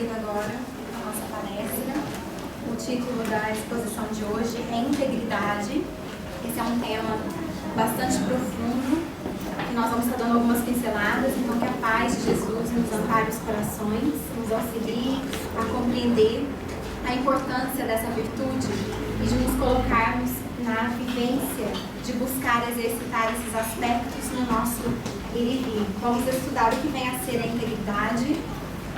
seguindo agora a nossa palestra. O título da exposição de hoje é Integridade. Esse é um tema bastante profundo, que nós vamos estar dando algumas pinceladas, então que a paz de Jesus nos ampare os corações, nos auxilie a compreender a importância dessa virtude e de nos colocarmos na vivência de buscar exercitar esses aspectos no nosso ir e vir. Vamos estudar o que vem a ser a integridade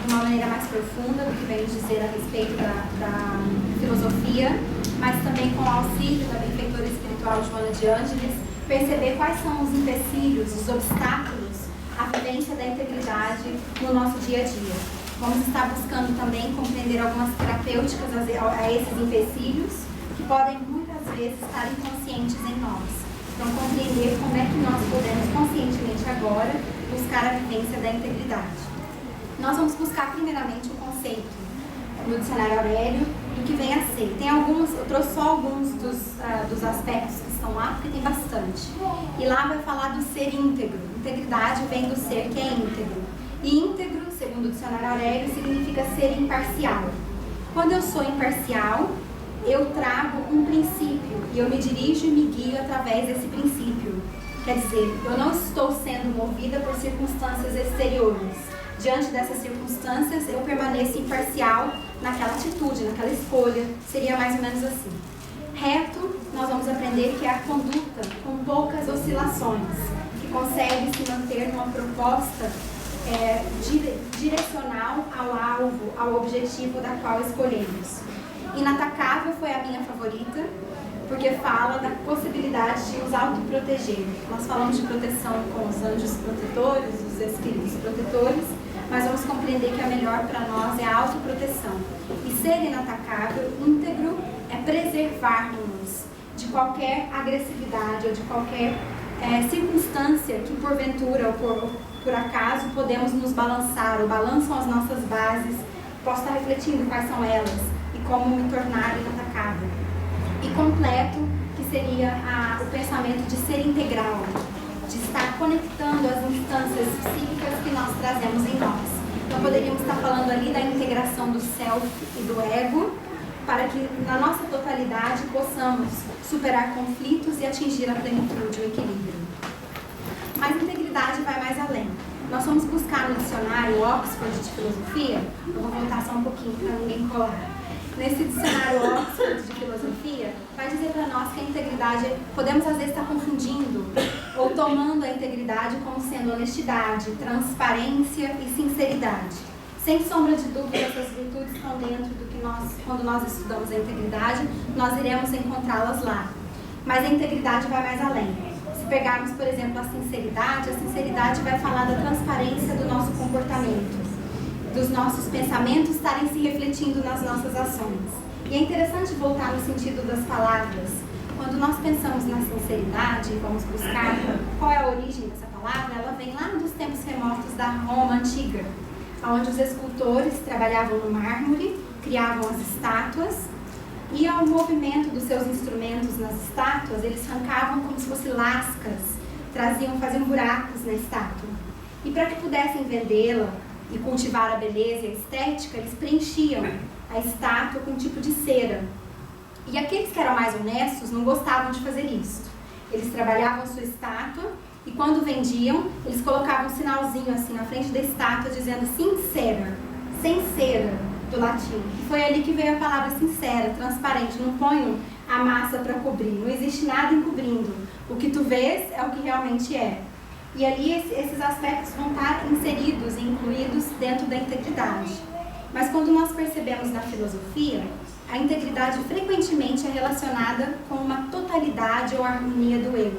de uma maneira mais profunda, do que vem dizer a respeito da filosofia, mas também com o auxílio da benfeitora espiritual Joana de Ângeles, perceber quais são os empecilhos, os obstáculos à vivência da integridade no nosso dia a dia. Vamos estar buscando também compreender algumas terapêuticas a esses empecilhos, que podem muitas vezes estar inconscientes em nós. Então, compreender como é que nós podemos conscientemente agora buscar a vivência da integridade. Nós vamos buscar primeiramente o conceito no dicionário Aurélio do que vem a ser. Eu trouxe só alguns dos aspectos que estão lá, porque tem bastante. E lá vai falar do ser íntegro. Integridade vem do ser que é íntegro. E íntegro, segundo o dicionário Aurélio, significa ser imparcial. Quando eu sou imparcial, eu trago um princípio e eu me dirijo e me guio através desse princípio. Quer dizer, eu não estou sendo movida por circunstâncias exteriores. Diante dessas circunstâncias, eu permaneço imparcial naquela atitude, naquela escolha. Seria mais ou menos assim. Reto, nós vamos aprender que é a conduta com poucas oscilações, que consegue se manter numa proposta direcional ao alvo, ao objetivo da qual escolhemos. Inatacável foi a minha favorita, porque fala da possibilidade de nos autoproteger. Nós falamos de proteção com os anjos protetores, os espíritos protetores, mas vamos compreender que a melhor para nós é a autoproteção. E ser inatacável, íntegro, é preservar-nos de qualquer agressividade ou de qualquer circunstância que porventura ou por acaso podemos nos balançar ou balançam as nossas bases. Posso estar refletindo quais são elas e como me tornar inatacável. E completo, que seria o pensamento de ser integral, de estar conectando as instâncias psíquicas que nós trazemos em nós. Então poderíamos estar falando ali da integração do self e do ego, para que na nossa totalidade possamos superar conflitos e atingir a plenitude, o equilíbrio. Mas a integridade vai mais além. Nós vamos buscar no dicionário Oxford de Filosofia, eu vou voltar só um pouquinho para ninguém colar. Nesse dicionário Oxford de Filosofia, vai dizer para nós que a integridade, podemos às vezes estar confundindo ou tomando a integridade como sendo honestidade, transparência e sinceridade. Sem sombra de dúvida, essas virtudes estão dentro do que quando nós estudamos a integridade, nós iremos encontrá-las lá. Mas a integridade vai mais além. Se pegarmos, por exemplo, a sinceridade vai falar da transparência do nosso comportamento, dos nossos pensamentos estarem se refletindo nas nossas ações. E é interessante voltar no sentido das palavras. Quando nós pensamos na sinceridade, vamos buscar qual é a origem dessa palavra, ela vem lá dos tempos remotos da Roma antiga, onde os escultores trabalhavam no mármore, criavam as estátuas, e ao movimento dos seus instrumentos nas estátuas, eles arrancavam como se fossem lascas, faziam buracos na estátua. E para que pudessem vendê-la e cultivar a beleza e a estética, eles preenchiam a estátua com um tipo de cera. E aqueles que eram mais honestos não gostavam de fazer isso. Eles trabalhavam sua estátua e quando vendiam, eles colocavam um sinalzinho assim na frente da estátua dizendo sincera, sem cera, do latim. E foi ali que veio a palavra sincera, transparente. Não ponham a massa para cobrir, não existe nada encobrindo. O que tu vês é o que realmente é. E ali esses aspectos vão estar inseridos e incluídos dentro da integridade. Mas quando nós percebemos na filosofia, a integridade frequentemente é relacionada com uma totalidade ou harmonia do eu.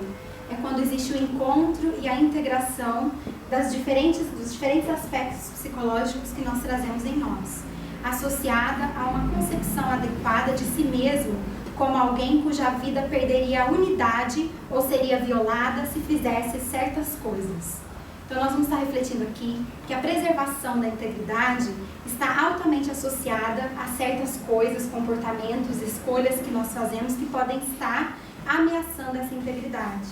É quando existe o encontro e a integração dos diferentes aspectos psicológicos que nós trazemos em nós, associada a uma concepção adequada de si mesmo como alguém cuja vida perderia a unidade ou seria violada se fizesse certas coisas. Então nós vamos estar refletindo aqui que a preservação da integridade está altamente associada a certas coisas, comportamentos, escolhas que nós fazemos que podem estar ameaçando essa integridade.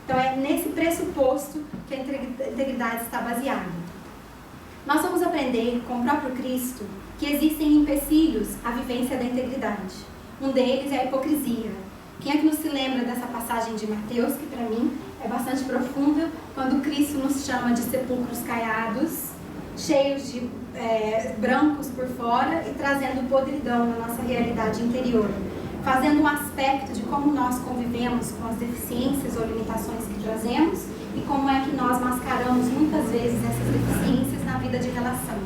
Então é nesse pressuposto que a integridade está baseada. Nós vamos aprender com o próprio Cristo que existem empecilhos à vivência da integridade. Um deles é a hipocrisia. Quem é que não se lembra dessa passagem de Mateus, que para mim é bastante profunda, quando Cristo nos chama de sepulcros caiados, cheios de brancos por fora e trazendo podridão na nossa realidade interior, fazendo um aspecto de como nós convivemos com as deficiências ou limitações que trazemos e como é que nós mascaramos muitas vezes essas deficiências na vida de relação.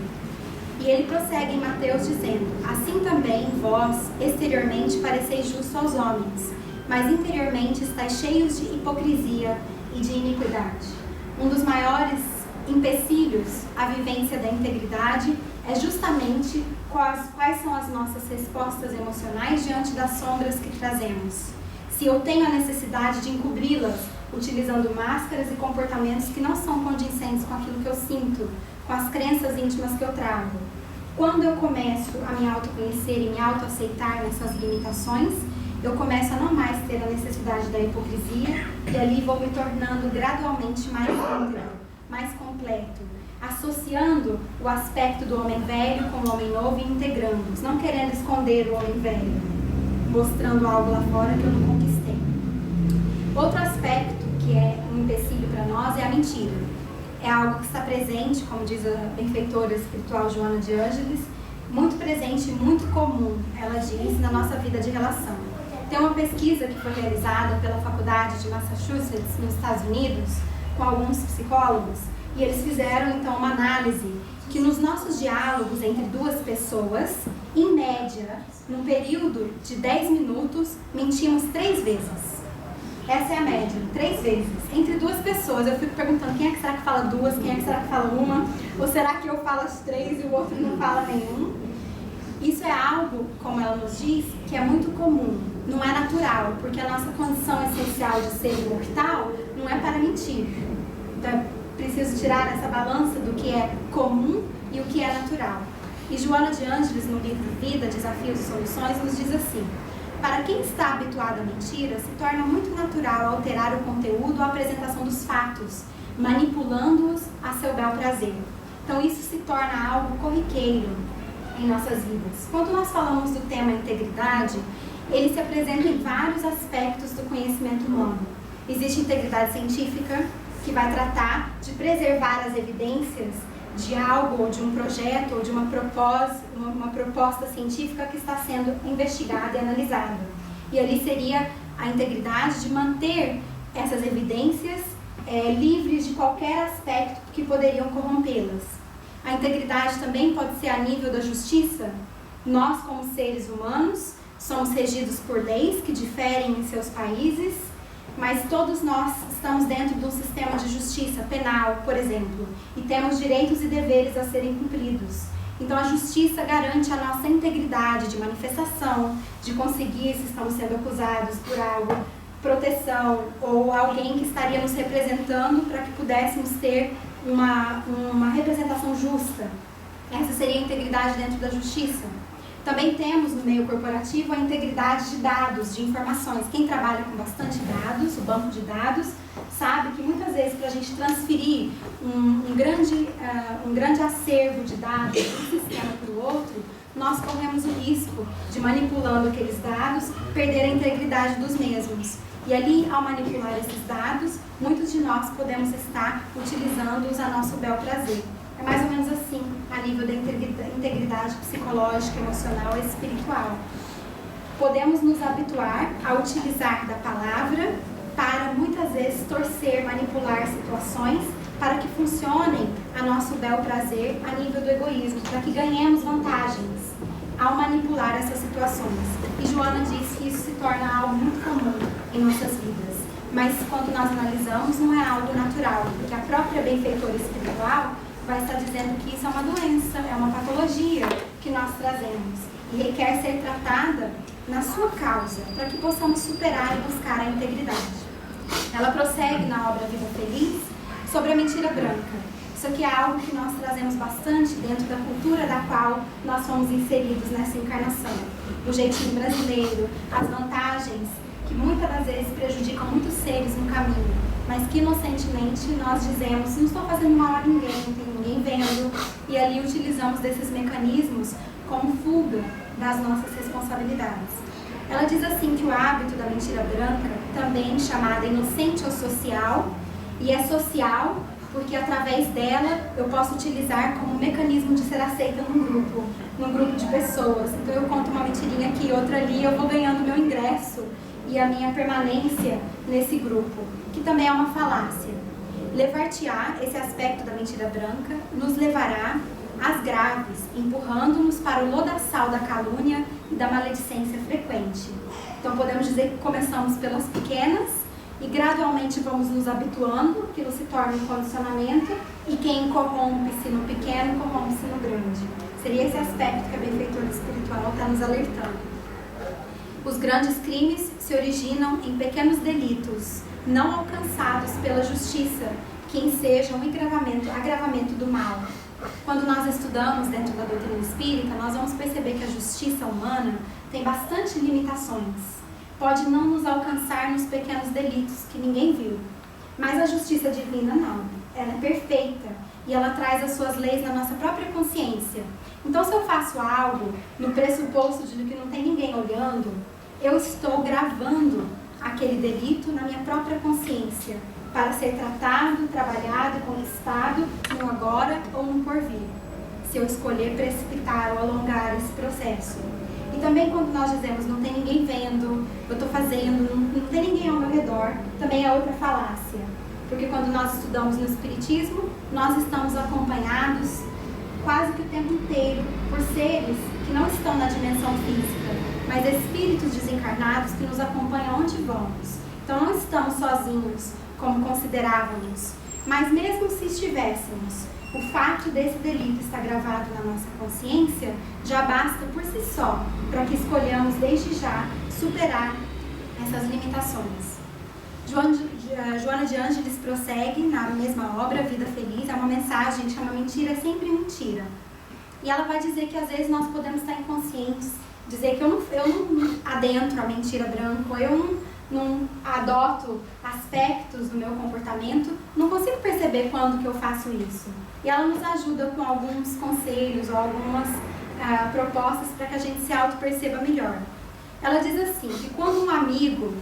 E ele prossegue em Mateus dizendo: assim também vós exteriormente pareceis justos aos homens, mas interiormente estáis cheios de hipocrisia e de iniquidade. Um dos maiores empecilhos à vivência da integridade é justamente quais são as nossas respostas emocionais diante das sombras que trazemos. Se eu tenho a necessidade de encobri-las utilizando máscaras e comportamentos que não são condizentes com aquilo que eu sinto, com as crenças íntimas que eu trago. Quando eu começo a me autoconhecer e me autoaceitar nessas limitações, eu começo a não mais ter a necessidade da hipocrisia e ali vou me tornando gradualmente mais íntegro, mais completo, associando o aspecto do homem velho com o homem novo e integrando-os, não querendo esconder o homem velho, mostrando algo lá fora que eu não conquistei. Outro aspecto que é um empecilho para nós é a mentira. É algo que está presente, como diz a benfeitora espiritual Joana de Ângeles, muito presente e muito comum, ela diz, na nossa vida de relação. Tem uma pesquisa que foi realizada pela Faculdade de Massachusetts, nos Estados Unidos, com alguns psicólogos, e eles fizeram então uma análise que nos nossos diálogos entre duas pessoas, em média, num período de 10 minutos, mentimos 3 vezes. Essa é a média, 3 vezes. Entre duas pessoas, eu fico perguntando quem é que será que fala duas, quem é que será que fala uma, ou será que eu falo as 3 e o outro não fala nenhum? Isso é algo, como ela nos diz, que é muito comum, não é natural, porque a nossa condição essencial de ser imortal não é para mentir. Então é preciso tirar essa balança do que é comum e o que é natural. E Joana de Ângeles, no livro Vida, Desafios e Soluções, nos diz assim: para quem está habituado à mentira, se torna muito natural alterar o conteúdo ou a apresentação dos fatos, manipulando-os a seu bel prazer. Então isso se torna algo corriqueiro em nossas vidas. Quando nós falamos do tema integridade, ele se apresenta em vários aspectos do conhecimento humano. Existe integridade científica, que vai tratar de preservar as evidências de algo, ou de um projeto, ou de uma proposta científica que está sendo investigada e analisada. E ali seria a integridade de manter essas evidências livres de qualquer aspecto que poderiam corrompê-las. A integridade também pode ser a nível da justiça. Nós, como seres humanos, somos regidos por leis que diferem em seus países, mas todos nós estamos dentro de um sistema de justiça penal, por exemplo, e temos direitos e deveres a serem cumpridos. Então a justiça garante a nossa integridade de manifestação, de conseguir, se estamos sendo acusados por algo, proteção, ou alguém que estaria nos representando para que pudéssemos ter uma representação justa. Essa seria a integridade dentro da justiça. Também temos no meio corporativo a integridade de dados, de informações. Quem trabalha com bastante dados, o banco de dados, sabe que muitas vezes para a gente transferir um grande acervo de dados de um sistema para o outro, nós corremos o risco de, manipulando aqueles dados, perder a integridade dos mesmos. E ali, ao manipular esses dados, muitos de nós podemos estar utilizando-os a nosso bel prazer. É mais ou menos assim, a nível da integridade psicológica, emocional e espiritual. Podemos nos habituar a utilizar da palavra para, muitas vezes, torcer, manipular situações para que funcionem a nosso bel prazer a nível do egoísmo, para que ganhemos vantagens ao manipular essas situações. E Joana diz que isso se torna algo muito comum em nossas vidas. Mas quando nós analisamos, não é algo natural, porque a própria benfeitora espiritual vai estar dizendo que isso é uma doença, é uma patologia que nós trazemos e requer ser tratada na sua causa, para que possamos superar e buscar a integridade. Ela prossegue na obra Vida Feliz sobre a mentira branca. Isso aqui é algo que nós trazemos bastante dentro da cultura da qual nós fomos inseridos nessa encarnação. O jeitinho brasileiro, as vantagens que muitas das vezes prejudicam muitos seres no caminho. mas que inocentemente nós dizemos: não estou fazendo mal a ninguém, não tem ninguém vendo, e ali utilizamos desses mecanismos como fuga das nossas responsabilidades. Ela diz assim que o hábito da mentira branca, também chamada inocente ou social, e é social porque através dela eu posso utilizar como mecanismo de ser aceita num grupo de pessoas. Então eu conto uma mentirinha aqui, outra ali, eu vou ganhando meu ingresso e a minha permanência nesse grupo, que também é uma falácia. Levar-te-á, esse aspecto da mentira branca, nos levará às graves, empurrando-nos para o lodaçal da calúnia e da maledicência frequente. Então podemos dizer que começamos pelas pequenas e gradualmente vamos nos habituando, aquilo se torna um condicionamento, e quem corrompe-se no pequeno, corrompe-se no grande. Seria esse aspecto que a benfeitora espiritual está nos alertando. Os grandes crimes se originam em pequenos delitos, não alcançados pela justiça, que ensejam o agravamento do mal. Quando nós estudamos dentro da doutrina espírita, nós vamos perceber que a justiça humana tem bastante limitações. Pode não nos alcançar nos pequenos delitos que ninguém viu. Mas a justiça divina não. Ela é perfeita e ela traz as suas leis na nossa própria consciência. Então, se eu faço algo no pressuposto de que não tem ninguém olhando, eu estou gravando aquele delito na minha própria consciência para ser tratado, trabalhado, conquistado no agora ou no porvir, se eu escolher precipitar ou alongar esse processo. E também quando nós dizemos não tem ninguém vendo, eu estou fazendo, não tem ninguém ao meu redor, também é outra falácia. Porque quando nós estudamos no Espiritismo, nós estamos acompanhados quase que o tempo inteiro por seres que não estão na dimensão física, mas espíritos desencarnados que nos acompanham onde vamos. Então não estamos sozinhos, como considerávamos. Mas mesmo se estivéssemos, o fato desse delito estar gravado na nossa consciência já basta por si só para que escolhamos desde já superar essas limitações. Joana de Ângeles prossegue na mesma obra, Vida Feliz, é uma mensagem que chama Mentira é Sempre Mentira. E ela vai dizer que às vezes nós podemos estar inconscientes, dizer que eu não adentro a mentira branca, eu não adoto aspectos do meu comportamento, não consigo perceber quando que eu faço isso. E ela nos ajuda com alguns conselhos ou algumas propostas para que a gente se auto-perceba melhor. Ela diz assim, que quando um amigo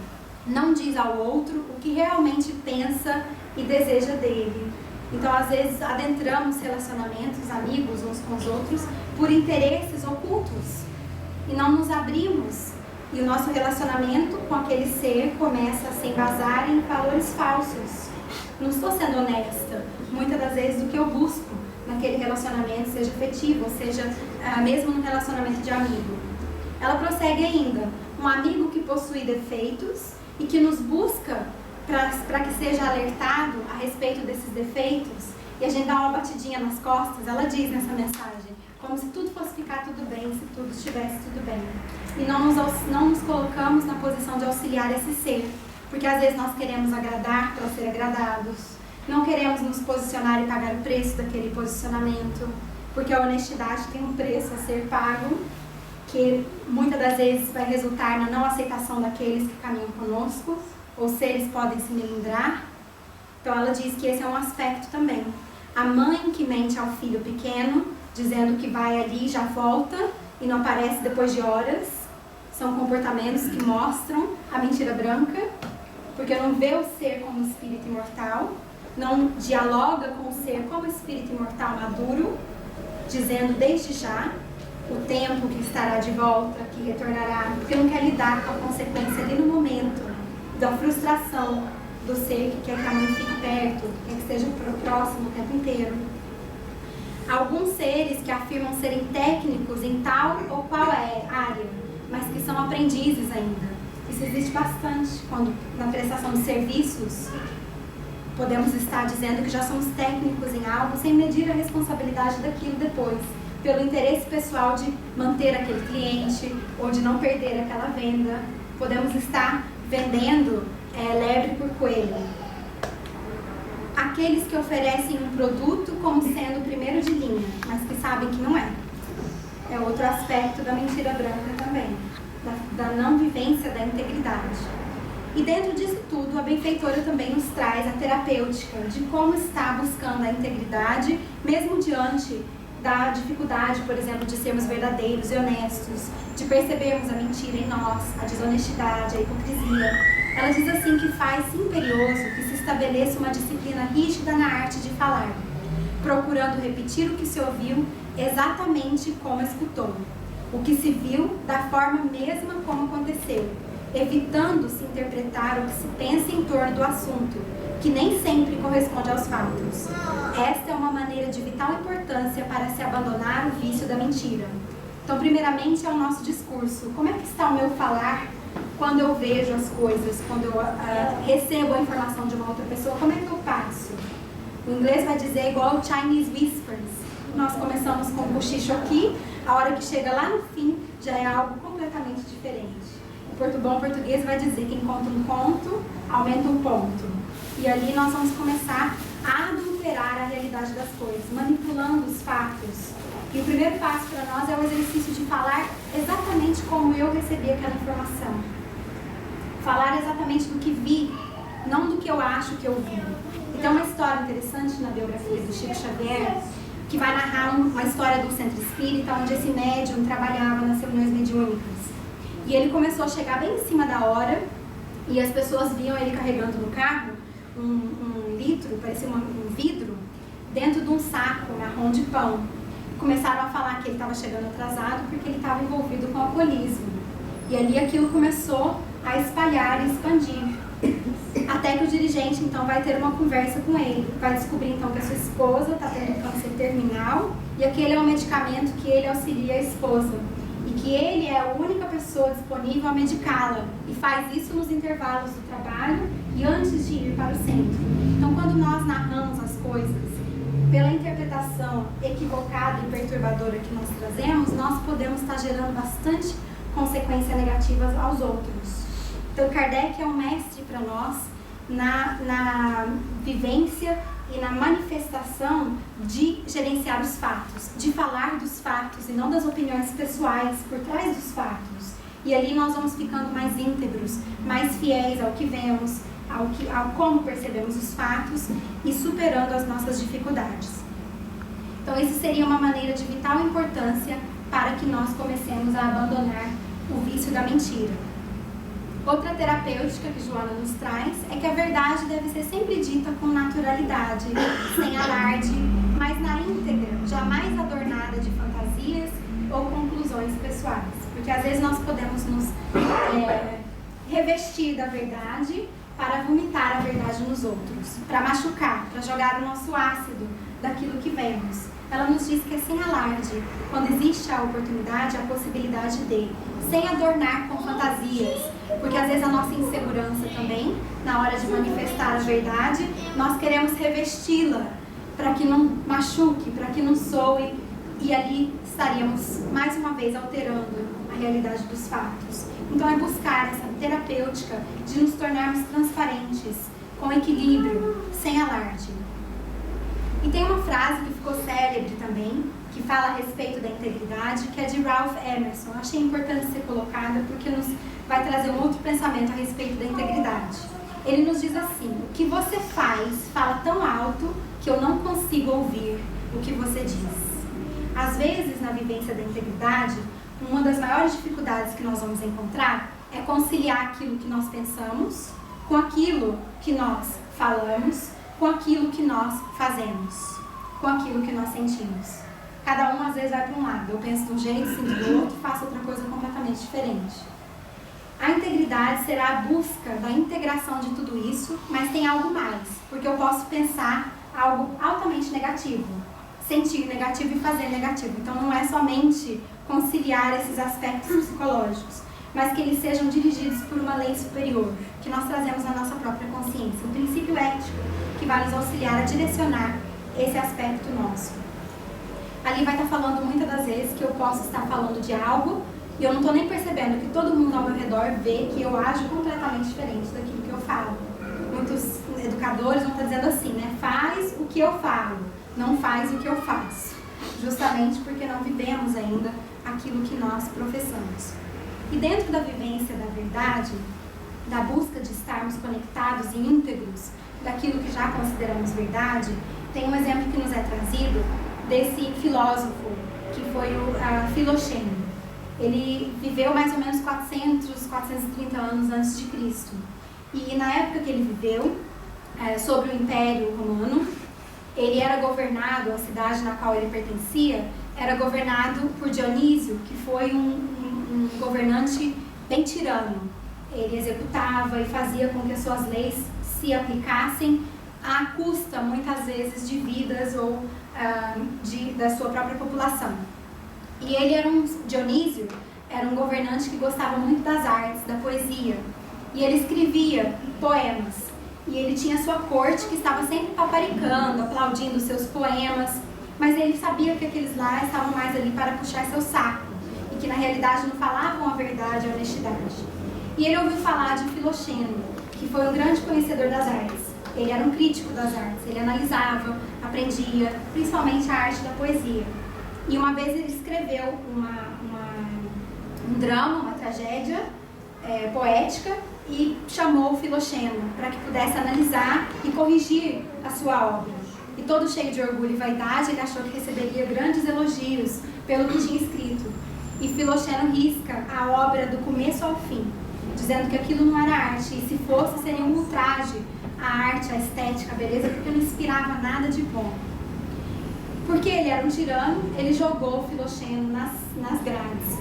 não diz ao outro o que realmente pensa e deseja dele. Então, às vezes, adentramos relacionamentos, amigos uns com os outros, por interesses ocultos. E não nos abrimos. E o nosso relacionamento com aquele ser começa a se embasar em valores falsos. Não estou sendo honesta, muitas das vezes, do que eu busco naquele relacionamento, seja afetivo, ou seja, mesmo no relacionamento de amigo. Ela prossegue ainda, um amigo que possui defeitos e que nos busca para que seja alertado a respeito desses defeitos, e a gente dá uma batidinha nas costas, ela diz nessa mensagem, como se tudo fosse ficar tudo bem, se tudo estivesse tudo bem. E não nos colocamos na posição de auxiliar esse ser, porque às vezes nós queremos agradar para ser agradados, não queremos nos posicionar e pagar o preço daquele posicionamento, porque a honestidade tem um preço a ser pago, que muitas das vezes vai resultar na não aceitação daqueles que caminham conosco, ou seres podem se melindrar. Então ela diz que esse é um aspecto também. A mãe que mente ao filho pequeno, dizendo que vai ali e já volta, e não aparece depois de horas, são comportamentos que mostram a mentira branca, porque não vê o ser como espírito imortal, não dialoga com o ser como espírito imortal maduro, dizendo desde já o tempo que estará de volta, que retornará, porque não quer lidar com a consequência ali no momento da frustração do ser que quer que a mãe fique perto, que quer que esteja próximo o tempo inteiro. Alguns seres que afirmam serem técnicos em tal ou qual área, mas que são aprendizes ainda. Isso existe bastante quando na prestação de serviços podemos estar dizendo que já somos técnicos em algo sem medir a responsabilidade daquilo depois, pelo interesse pessoal de manter aquele cliente ou de não perder aquela venda. Podemos estar vendendo lebre por coelho. Aqueles que oferecem um produto como sendo o primeiro de linha, mas que sabem que não é. É outro aspecto da mentira branca também, da não vivência da integridade. E dentro disso tudo, a benfeitora também nos traz a terapêutica de como está buscando a integridade, mesmo diante da dificuldade, por exemplo, de sermos verdadeiros e honestos, de percebermos a mentira em nós, a desonestidade, a hipocrisia. Ela diz assim que faz-se imperioso que se estabeleça uma disciplina rígida na arte de falar, procurando repetir o que se ouviu exatamente como escutou, o que se viu da forma mesma como aconteceu, evitando se interpretar o que se pensa em torno do assunto, que nem sempre corresponde aos fatos. Esta é uma maneira de vital importância para se abandonar o vício da mentira. Então, primeiramente, é o nosso discurso. Como é que está o meu falar quando eu vejo as coisas, quando eu recebo a informação de uma outra pessoa? Como é que eu passo? O inglês vai dizer igual Chinese Whispers. Nós começamos com um cochicho aqui, a hora que chega lá no fim, já é algo completamente diferente. O bom português vai dizer que quem conta um conto, aumenta um ponto. E ali nós vamos começar a adulterar a realidade das coisas, manipulando os fatos. E o primeiro passo para nós é o exercício de falar exatamente como eu recebi aquela informação. Falar exatamente do que vi, não do que eu acho que eu vi. E tem uma história interessante na biografia do Chico Xavier, que vai narrar uma história do centro espírita, onde esse médium trabalhava nas reuniões mediúnicas. E ele começou a chegar bem em cima da hora, e as pessoas viam ele carregando no carro um litro, parecia um vidro, dentro de um saco marrom de pão. Começaram a falar que ele estava chegando atrasado porque ele estava envolvido com alcoolismo. E ali aquilo começou a espalhar e expandir. Até que o dirigente então vai ter uma conversa com ele, vai descobrir então que a sua esposa está tendo câncer terminal e aquele é um medicamento que ele auxilia a esposa e que ele é a única pessoa disponível a medicá-la e faz isso nos intervalos do trabalho e antes de ir para o centro. Então, quando nós narramos as coisas pela interpretação equivocada e perturbadora que nós trazemos, nós podemos estar gerando bastante consequências negativas aos outros. Então, Kardec é um mestre para nós na vivência e na manifestação de gerenciar os fatos, de falar dos fatos e não das opiniões pessoais por trás dos fatos. E ali nós vamos ficando mais íntegros, mais fiéis ao que vemos, ao como percebemos os fatos e superando as nossas dificuldades. Então, isso seria uma maneira de vital importância para que nós comecemos a abandonar o vício da mentira. Outra terapêutica que Joana nos traz é que a verdade deve ser sempre dita com naturalidade, sem alarde, mas na íntegra, jamais adornada de fantasias ou conclusões pessoais. Porque às vezes nós podemos nos revestir da verdade para vomitar a verdade nos outros, para machucar, para jogar o nosso ácido daquilo que vemos. Ela nos diz que é sem alarde, quando existe a oportunidade, a possibilidade de, sem adornar com fantasias, porque às vezes a nossa insegurança também, na hora de manifestar a verdade, nós queremos revesti-la para que não machuque, para que não soe, e ali estaríamos mais uma vez alterando a realidade dos fatos. Então é buscar essa terapêutica de nos tornarmos transparentes, com equilíbrio, sem alarde. E tem uma frase que ficou célebre também, que fala a respeito da integridade, que é de Ralph Emerson. Eu achei importante ser colocada porque nos vai trazer um outro pensamento a respeito da integridade. Ele nos diz assim: o que você fala tão alto que eu não consigo ouvir o que você diz. Às vezes, na vivência da integridade, uma das maiores dificuldades que nós vamos encontrar é conciliar aquilo que nós pensamos com aquilo que nós falamos, com aquilo que nós fazemos, com aquilo que nós sentimos. Cada um às vezes vai para um lado, eu penso de um jeito, sinto do outro, faço outra coisa completamente diferente. A integridade será a busca da integração de tudo isso, mas tem algo mais, porque eu posso pensar algo altamente negativo, sentir negativo e fazer negativo. Então não é somente conciliar esses aspectos psicológicos, mas que eles sejam dirigidos por uma lei superior, que nós trazemos na nossa própria consciência, um princípio ético que vai nos auxiliar a direcionar esse aspecto nosso. Ali vai estar falando muitas das vezes que eu posso estar falando de algo e eu não estou nem percebendo que todo mundo ao meu redor vê que eu ajo completamente diferente daquilo que eu falo. Muitos educadores vão estar dizendo assim, né? Faz o que eu falo, não faz o que eu faço. Justamente porque não vivemos ainda aquilo que nós professamos. E dentro da vivência da verdade, da busca de estarmos conectados e íntegros daquilo que já consideramos verdade, tem um exemplo que nos é trazido desse filósofo, que foi o Filoceno. Ele viveu mais ou menos 430 anos antes de Cristo. E na época que ele viveu, sobre o Império Romano, ele era governado, a cidade na qual ele pertencia, era governado por Dionísio, que foi um governante bem tirano. Ele executava e fazia com que as suas leis se aplicassem à custa, muitas vezes, de vidas ou da sua própria população. E Dionísio era um governante que gostava muito das artes, da poesia. E ele escrevia poemas. E ele tinha sua corte que estava sempre paparicando, aplaudindo seus poemas. Mas ele sabia que aqueles lá estavam mais ali para puxar seu saco. E que na realidade não falavam a verdade e a honestidade. E ele ouviu falar de Filoceno, que foi um grande conhecedor das artes. Ele era um crítico das artes. Ele analisava, aprendia, principalmente a arte da poesia. E uma vez ele escreveu um drama, uma tragédia poética, e chamou o Filoceno para que pudesse analisar e corrigir a sua obra. E todo cheio de orgulho e vaidade, ele achou que receberia grandes elogios pelo que tinha escrito. E Filoceno risca a obra do começo ao fim, dizendo que aquilo não era arte, e se fosse seria um ultraje à arte, à estética, à beleza, porque não inspirava nada de bom. Porque ele era um tirano, ele jogou Filoceno nas grades,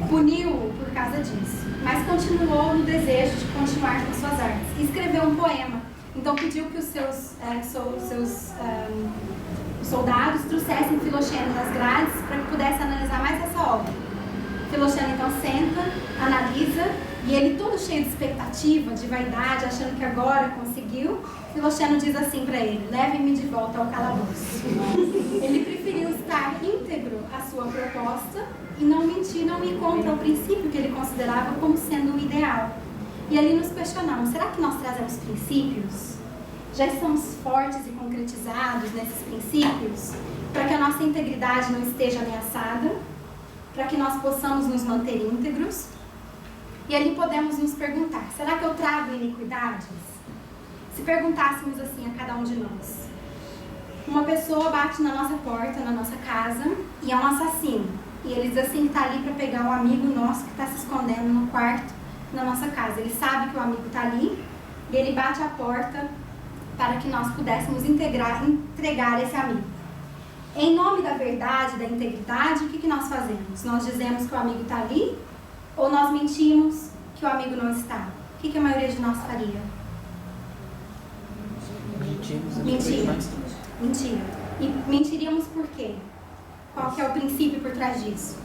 puniu-o por causa disso, mas continuou no desejo de continuar com suas artes. E escreveu um poema. Então pediu que os seus soldados trouxessem Filoceno das grades para que pudesse analisar mais essa obra. Filoceno então senta, analisa, e ele todo cheio de expectativa, de vaidade, achando que agora conseguiu, Filoceno diz assim para ele: leve-me de volta ao calabouço. Ele preferiu estar íntegro à sua proposta e não mentir, não ir contra o princípio que ele considerava como sendo o ideal. E ali nos questionamos: será que nós trazemos princípios? Já estamos fortes e concretizados nesses princípios para que a nossa integridade não esteja ameaçada, para que nós possamos nos manter íntegros? E ali podemos nos perguntar: será que eu trago iniquidades? Se perguntássemos assim a cada um de nós: uma pessoa bate na nossa porta, na nossa casa, e é um assassino. E ele diz assim que está ali para pegar um amigo nosso que está se escondendo no quarto na nossa casa. Ele sabe que o amigo está ali, e ele bate a porta para que nós pudéssemos entregar esse amigo. Em nome da verdade, da integridade, o que nós fazemos? Nós dizemos que o amigo está ali, ou nós mentimos que o amigo não está? O que a maioria de nós faria? Mentira. E mentiríamos por quê? Qual que é o princípio por trás disso?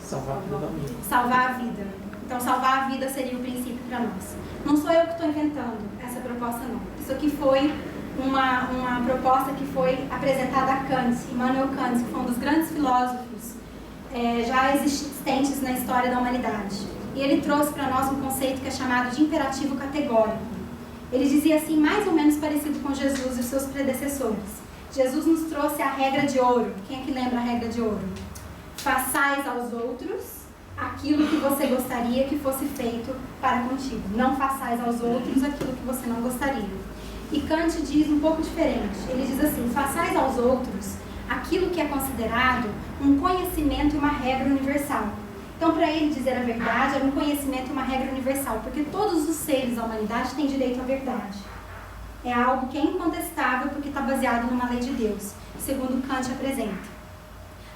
Salvar a vida do amigo. Salvar a vida. Então, salvar a vida seria o princípio para nós. Não sou eu que estou inventando essa proposta, não. Isso aqui foi uma proposta que foi apresentada a Kant, Immanuel Kant, que foi um dos grandes filósofos já existentes na história da humanidade. E ele trouxe para nós um conceito que é chamado de imperativo categórico. Ele dizia assim, mais ou menos parecido com Jesus e seus predecessores. Jesus nos trouxe a regra de ouro. Quem é que lembra a regra de ouro? Façais aos outros aquilo que você gostaria que fosse feito para contigo. Não façais aos outros aquilo que você não gostaria. E Kant diz um pouco diferente. Ele diz assim, façais aos outros aquilo que é considerado um conhecimento e uma regra universal. Então, para ele dizer a verdade, era um conhecimento e uma regra universal, porque todos os seres da humanidade têm direito à verdade. É algo que é incontestável porque está baseado numa lei de Deus, segundo Kant apresenta.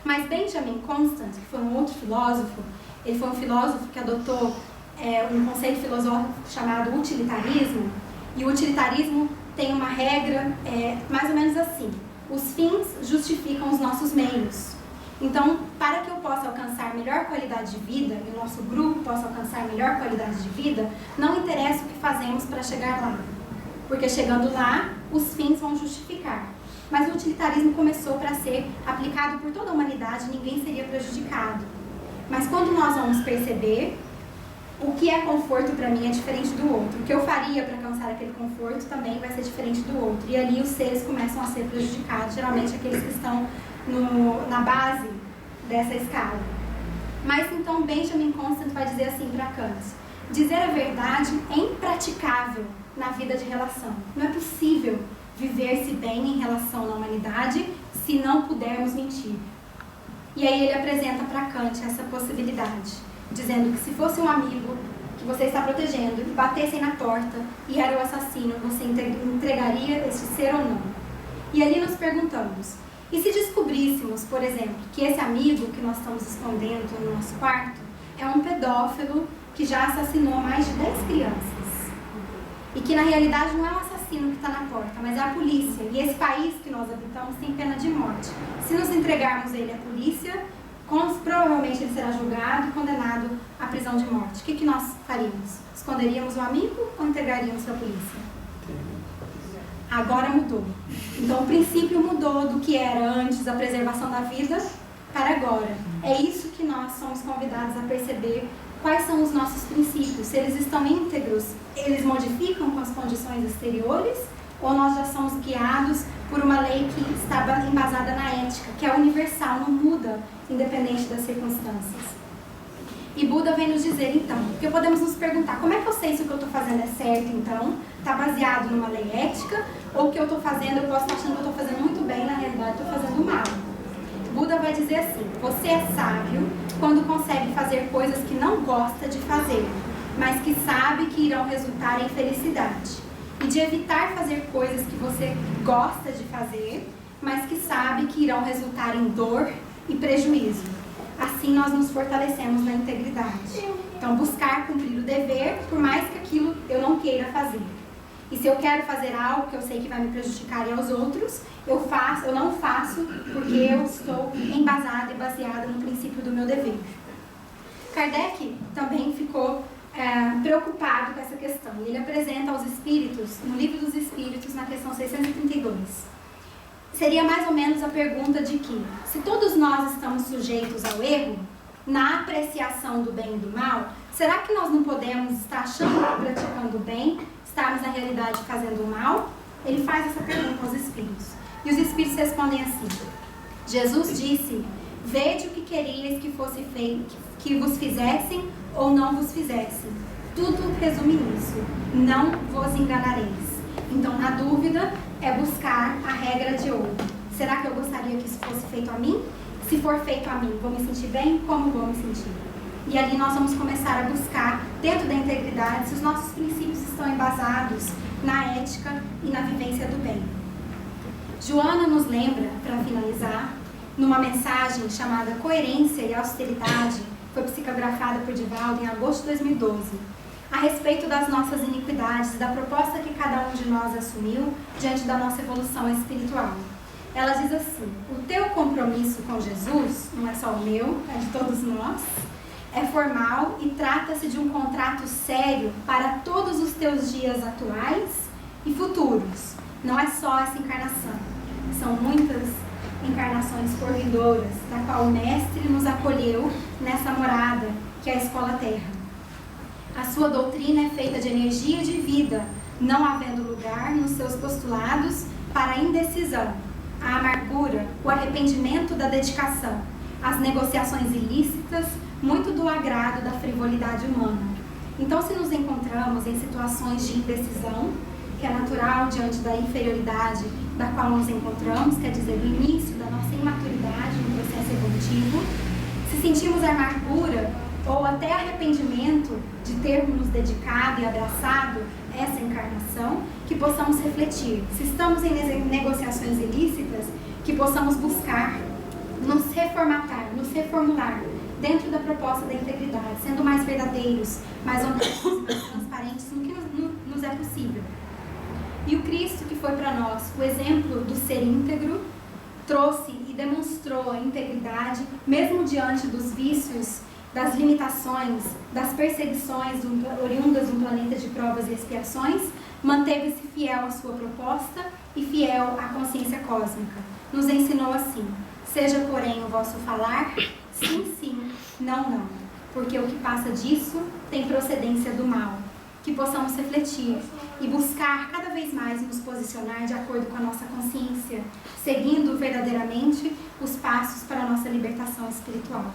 Mas Benjamin Constant, que foi um outro filósofo, ele foi um filósofo que adotou um conceito filosófico chamado utilitarismo, e o utilitarismo tem uma regra mais ou menos assim: os fins justificam os nossos meios. Então, para que eu possa alcançar melhor qualidade de vida, e o nosso grupo possa alcançar melhor qualidade de vida, não interessa o que fazemos para chegar lá. Porque chegando lá, os fins vão justificar. Mas o utilitarismo começou para ser aplicado por toda a humanidade, ninguém seria prejudicado. Mas quando nós vamos perceber, o que é conforto para mim é diferente do outro. O que eu faria para alcançar aquele conforto também vai ser diferente do outro. E ali os seres começam a ser prejudicados, geralmente aqueles que estão na base dessa escala. Mas então Benjamin Constant vai dizer assim para Kant: dizer a verdade é impraticável na vida de relação. Não é possível viver-se bem em relação na humanidade se não pudermos mentir. E aí ele apresenta para Kant essa possibilidade, dizendo que se fosse um amigo que você está protegendo e batessem na porta e era o assassino, você entregaria esse ser ou não? E ali nos perguntamos, e se descobríssemos, por exemplo, que esse amigo que nós estamos escondendo no nosso quarto é um pedófilo que já assassinou mais de 10 crianças? E que na realidade não é um assassino que está na porta, mas é a polícia. E esse país que nós habitamos tem pena de morte. Se nos entregarmos ele à polícia, provavelmente ele será julgado e condenado à prisão de morte. O que nós faríamos? Esconderíamos o amigo ou entregaríamos para a polícia? Agora mudou. Então o princípio mudou do que era antes a preservação da vida para agora. É isso que nós somos convidados a perceber. Quais são os nossos princípios? Se eles estão íntegros, eles modificam com as condições exteriores? Ou nós já somos guiados por uma lei que está embasada na ética, que é universal, não muda, independente das circunstâncias? E Buda vem nos dizer, então, porque podemos nos perguntar, como é que eu sei se o que eu estou fazendo é certo, então? Está baseado numa lei ética? Ou o que eu estou fazendo, eu posso estar achando que eu estou fazendo muito bem, na realidade estou fazendo mal? Buda vai dizer assim, você é sábio quando consegue fazer coisas que não gosta de fazer, mas que sabe que irão resultar em felicidade. E de evitar fazer coisas que você gosta de fazer, mas que sabe que irão resultar em dor e prejuízo. Assim nós nos fortalecemos na integridade. Então buscar cumprir o dever, por mais que aquilo eu não queira fazer. E se eu quero fazer algo que eu sei que vai me prejudicar e aos outros, eu não faço porque eu estou embasada e baseada no princípio do meu dever. Kardec também ficou preocupado com essa questão. Ele apresenta aos espíritos, no Livro dos Espíritos, na questão 632. Seria mais ou menos a pergunta de que, se todos nós estamos sujeitos ao erro, na apreciação do bem e do mal, será que nós não podemos estar achando que praticando o bem, estarmos na realidade fazendo o mal? Ele faz essa pergunta aos espíritos. E os espíritos respondem assim, Jesus disse, vede o que querias que fosse feito, que vos fizessem ou não vos fizessem. Tudo resume nisso, não vos enganareis. Então, na dúvida, é buscar a regra de ouro. Será que eu gostaria que isso fosse feito a mim? Se for feito a mim, vou me sentir bem? Como vou me sentir? E ali nós vamos começar a buscar, dentro da integridade, se os nossos princípios estão embasados na ética e na vivência do bem. Joana nos lembra, para finalizar, numa mensagem chamada Coerência e Austeridade, foi psicografada por Divaldo em agosto de 2012, a respeito das nossas iniquidades, da proposta que cada um de nós assumiu diante da nossa evolução espiritual. Ela diz assim, o teu compromisso com Jesus, não é só o meu, é de todos nós, é formal e trata-se de um contrato sério para todos os teus dias atuais e futuros. Não é só essa encarnação, são muitas encarnações por vindouras, da qual o Mestre nos acolheu nessa morada, que é a Escola Terra. A sua doutrina é feita de energia e de vida, não havendo lugar nos seus postulados para a indecisão, a amargura, o arrependimento da dedicação, as negociações ilícitas, muito do agrado da frivolidade humana. Então, se nos encontramos em situações de indecisão, que é natural diante da inferioridade da qual nos encontramos, quer dizer, do início da nossa imaturidade no processo evolutivo, se sentimos amargura ou até arrependimento de termos nos dedicado e abraçado essa encarnação, que possamos refletir. Se estamos em negociações ilícitas, que possamos buscar nos reformatar, nos reformular dentro da proposta da integridade, sendo mais verdadeiros, mais honestos, mais transparentes no que nos é possível. E o Cristo, que foi para nós o exemplo do ser íntegro, trouxe e demonstrou a integridade, mesmo diante dos vícios, das limitações, das perseguições oriundas de um planeta de provas e expiações, manteve-se fiel à sua proposta e fiel à consciência cósmica. Nos ensinou assim, seja porém o vosso falar, sim, sim, não, não, porque o que passa disso tem procedência do mal. Que possamos refletir e buscar cada vez mais nos posicionar de acordo com a nossa consciência, seguindo verdadeiramente os passos para a nossa libertação espiritual.